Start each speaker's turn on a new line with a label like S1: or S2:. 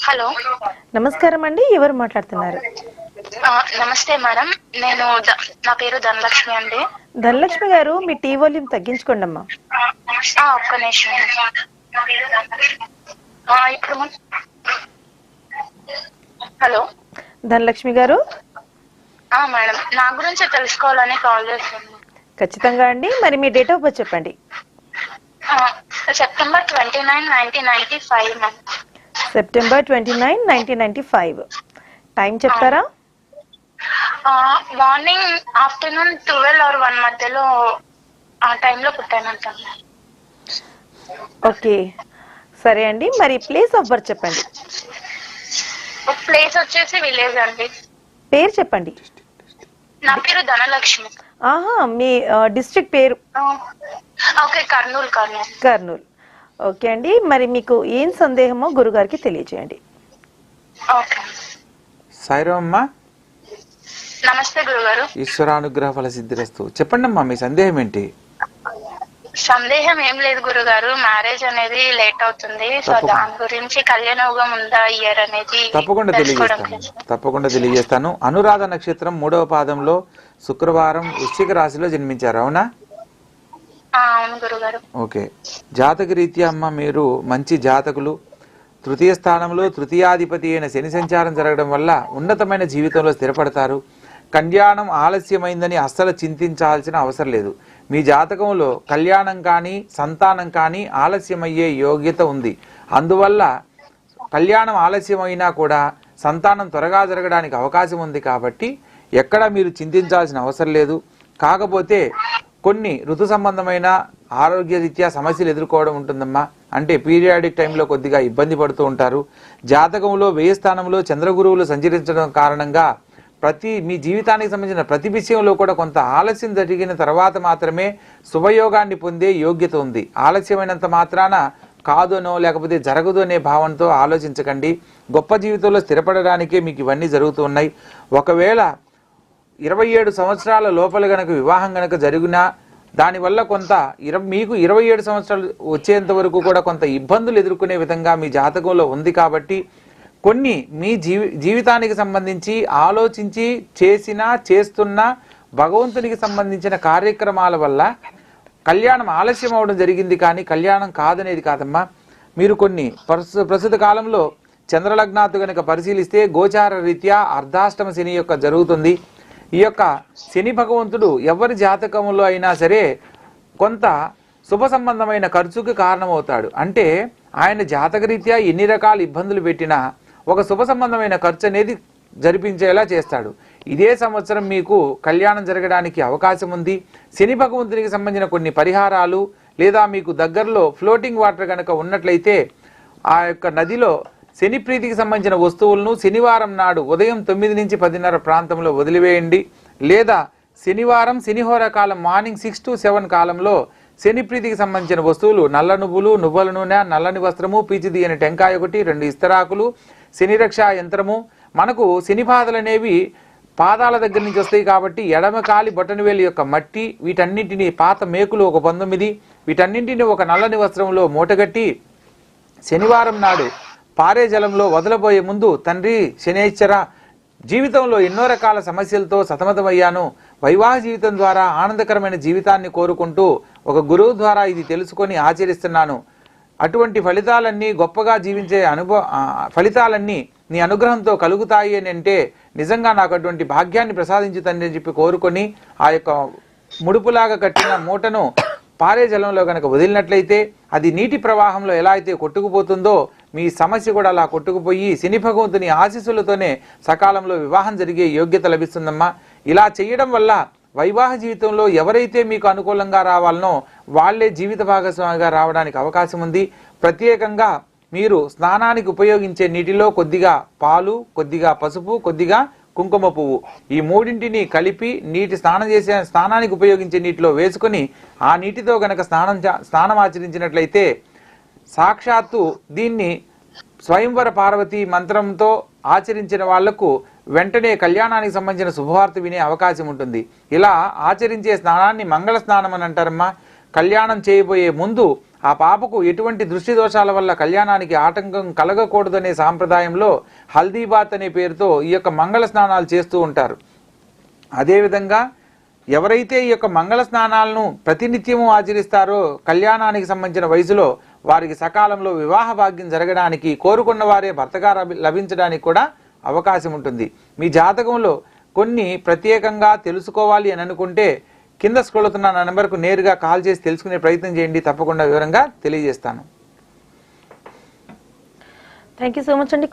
S1: Hello,
S2: నమస్కారం అండి, ఎవరు మాట్లాడుతున్నారు?
S1: నమస్తే మేడం. నా పేరు ధనలక్ష్మి అండి.
S2: ధనలక్ష్మి గారు, మీ టీ వాల్యూమ్ తగ్గించుకోండి అమ్మా.
S1: ఒక్క నిమిషం. ఇప్పుడు హలో
S2: ధనలక్ష్మి గారు,
S1: మేడం, నా గురించి తెలుసుకోవాలని కాల్ చేశాను.
S2: ఖచ్చితంగా అండి. మరి మీ డేట్ ఆఫ్ బర్త్ చెప్పండి.
S1: September 29, 1995 ma'am.
S2: సెప్టెంబర్ 29, 1995. టైం చెప్తారా?
S1: మార్నింగ్, ఆఫ్టర్నూన్ 12 or 1 మధ్యలో ఆ టైంలో పుట్టానంట.
S2: ఓకే, సరే అండి. మరి ప్లేస్ ఆఫ్ బర్త్ చెప్పండి.
S1: ప్లేస్ వచ్చేసి విలేజ్ అండి.
S2: పేరు చెప్పండి.
S1: నా పేరు ధనలక్ష్మి.
S2: ఆహా, మీ డిస్ట్రిక్ట్ పేరు?
S1: ఓకే, కర్నూలు.
S2: కర్నూలు. ఓకే అండి. మరి మీకు ఏం సందేహమో గురుగారికి తెలియజేయండి.
S1: ఓకే.
S3: సాయిరామమ్మా.
S1: నమస్తే గురుగారు.
S3: ఈశ్వరానుగ్రహ ఫల సిద్ధిరస్తు. చెప్పండి అమ్మా, మీ సందేహం ఏంటి?
S1: సందేహం ఏం లేదు గురుగారు. మ్యారేజ్ అనేది లేట్ అవుతుంది. సో దాని గురించి కళ్యాణయోగం ఉందా ఇయర్ అనేది
S3: తప్పకుండా తెలియజేస్తాను. అనురాధ నక్షత్రం 3వ పాదంలో శుక్రవారం వృశ్చిక రాశిలో జన్మించారు, అవునా?
S1: అవును గురుగారు.
S3: ఓకే. జాతక రీత్యా అమ్మ మీరు మంచి జాతకులు. తృతీయ స్థానంలో తృతీయాధిపతి అయిన శని సంచారం జరగడం వల్ల ఉన్నతమైన జీవితంలో స్థిరపడతారు. కళ్యాణం ఆలస్యమైందని అస్సలు చింతించాల్సిన అవసరం లేదు. మీ జాతకంలో కళ్యాణం కానీ సంతానం కానీ ఆలస్యమయ్యే యోగ్యత ఉంది. అందువల్ల కళ్యాణం ఆలస్యమైనా కూడా సంతానం త్వరగా జరగడానికి అవకాశం ఉంది. కాబట్టి ఎక్కడ మీరు చింతించాల్సిన అవసరం లేదు. కాకపోతే కొన్ని ఋతు సంబంధమైన ఆరోగ్యరీత్యా సమస్యలు ఎదుర్కోవడం ఉంటుందమ్మా. అంటే పీరియాడిక్ టైంలో కొద్దిగా ఇబ్బంది పడుతూ ఉంటారు. జాతకంలో వ్యయ స్థానంలో చంద్రగురువులు సంచరించడం కారణంగా మీ జీవితానికి సంబంధించిన ప్రతి విషయంలో కూడా కొంత ఆలస్యం జరిగిన తర్వాత మాత్రమే శుభయోగాన్ని పొందే యోగ్యత ఉంది. ఆలస్యమైనంత మాత్రాన కాదనో లేకపోతే జరగదు అనే భావంతో ఆలోచించకండి. గొప్ప జీవితంలో స్థిరపడడానికే మీకు ఇవన్నీ జరుగుతున్నాయి. ఒకవేళ 27 సంవత్సరాల లోపల గనక వివాహం గనక జరిగినా దానివల్ల కొంత మీకు 27 సంవత్సరాలు వచ్చేంత వరకు కూడా కొంత ఇబ్బందులు ఎదుర్కొనే విధంగా మీ జాతకంలో ఉంది. కాబట్టి కొన్ని మీ జీవితానికి సంబంధించి ఆలోచించి చేస్తున్న భగవంతునికి సంబంధించిన కార్యక్రమాల వల్ల కళ్యాణం ఆలస్యం అవడం జరిగింది, కానీ కళ్యాణం కాదనేది కాదమ్మా. మీరు కొన్ని ప్రస్తుత కాలంలో చంద్రలగ్నాతు కనుక పరిశీలిస్తే గోచార రీత్యా అర్ధాష్టమ శని యొక్క జరుగుతుంది. ఈ యొక్క శని భగవంతుడు ఎవరి జాతకంలో అయినా సరే కొంత శుభ సంబంధమైన ఖర్చుకి కారణమవుతాడు. అంటే ఆయన జాతకరీత్యా ఎన్ని రకాల ఇబ్బందులు పెట్టినా ఒక శుభ సంబంధమైన ఖర్చు అనేది జరిపించేలా చేస్తాడు. ఇదే సంవత్సరం మీకు కళ్యాణం జరగడానికి అవకాశం ఉంది. శని భగవంతునికి సంబంధించిన కొన్ని పరిహారాలు లేదా మీకు దగ్గరలో ఫ్లోటింగ్ వాటర్ కనుక ఉన్నట్లయితే ఆ యొక్క నదిలో శని ప్రీతికి సంబంధించిన వస్తువులను శనివారం నాడు ఉదయం 9 నుంచి 10:30 ప్రాంతంలో వదిలివేయండి. లేదా శనివారం శనిహోర కాలం మార్నింగ్ 6 to 7 కాలంలో శని ప్రీతికి సంబంధించిన వస్తువులు నల్ల నువ్వులు, నువ్వుల నూనె, నల్లని వస్త్రము, పీచిది అనే టెంకాయ ఒకటి, 2 ఇస్తరాకులు, శని రక్షా యంత్రము. మనకు శని బాధలు అనేవి పాదాల దగ్గర నుంచి వస్తాయి కాబట్టి ఎడమ కాలి బొటనవేలు యొక్క మట్టి, వీటన్నింటినీ పాత మేకులు ఒక 19, వీటన్నింటినీ ఒక నల్లని వస్త్రంలో మూటగట్టి శనివారం నాడు పారే జలంలో వదలబోయే ముందు, తండ్రి శనేశ్వర, జీవితంలో ఎన్నో రకాల సమస్యలతో సతమతమయ్యాను. వైవాహిక జీవితం ద్వారా ఆనందకరమైన జీవితాన్ని కోరుకుంటూ ఒక గురువు ద్వారా ఇది తెలుసుకొని ఆచరిస్తున్నాను. అటువంటి ఫలితాలన్నీ గొప్పగా జీవించే ఫలితాలన్నీ నీ అనుగ్రహంతో కలుగుతాయి అని అంటే నిజంగా నాకు అటువంటి భాగ్యాన్ని ప్రసాదించుతండి అని చెప్పి కోరుకొని ఆ యొక్క ముడుపులాగా కట్టిన మూటను పారే జలంలో కనుక వదిలినట్లయితే అది నీటి ప్రవాహంలో ఎలా అయితే కొట్టుకుపోతుందో మీ సమస్య కూడా అలా కొట్టుకుపోయి శని భగవంతుని ఆశీస్సులతోనే సకాలంలో వివాహం జరిగే యోగ్యత లభిస్తుందమ్మా. ఇలా చేయడం వల్ల వైవాహిక జీవితంలో ఎవరైతే మీకు అనుకూలంగా రావాలనో వాళ్లే జీవిత భాగస్వామిగా రావడానికి అవకాశం ఉంది. ప్రత్యేకంగా మీరు స్నానానికి ఉపయోగించే నీటిలో కొద్దిగా పాలు, కొద్దిగా పసుపు, కొద్దిగా కుంకుమ పువ్వు, ఈ మూడింటిని కలిపి స్నానానికి ఉపయోగించే నీటిలో వేసుకొని ఆ నీటితో గనక స్నానం ఆచరించినట్లయితే సాక్షాత్తు దీన్ని స్వయంవర పార్వతి మంత్రంతో ఆచరించిన వాళ్లకు వెంటనే కళ్యాణానికి సంబంధించిన శుభవార్త వినే అవకాశం ఉంటుంది. ఇలా ఆచరించే స్నానాన్ని మంగళ స్నానం అని అంటారమ్మా. కళ్యాణం చేయబోయే ముందు ఆ పాపకు ఎటువంటి దృష్టి దోషాల వల్ల కళ్యాణానికి ఆటంకం కలగకూడదనే సాంప్రదాయంలో హల్దీబాత్ అనే పేరుతో ఈ యొక్క మంగళ స్నానాలు చేస్తూ ఉంటారు. అదేవిధంగా ఎవరైతే ఈ యొక్క మంగళ స్నానాలను ప్రతినిత్యము ఆచరిస్తారో కళ్యాణానికి సంబంధించిన వయసులో వారికి సకాలంలో వివాహ భాగ్యం జరగడానికి, కోరుకున్న వారే భర్తగా లభించడానికి కూడా అవకాశం ఉంటుంది. మీ జాతకంలో కొన్ని ప్రత్యేకంగా తెలుసుకోవాలి అని అనుకుంటే కింద స్క్రోల్ అవుతున్న నా నెంబర్కు నేరుగా కాల్ చేసి తెలుసుకునే ప్రయత్నం చేయండి. తప్పకుండా వివరంగా తెలియజేస్తాను.
S2: థ్యాంక్ యూ సో మచ్ అండి.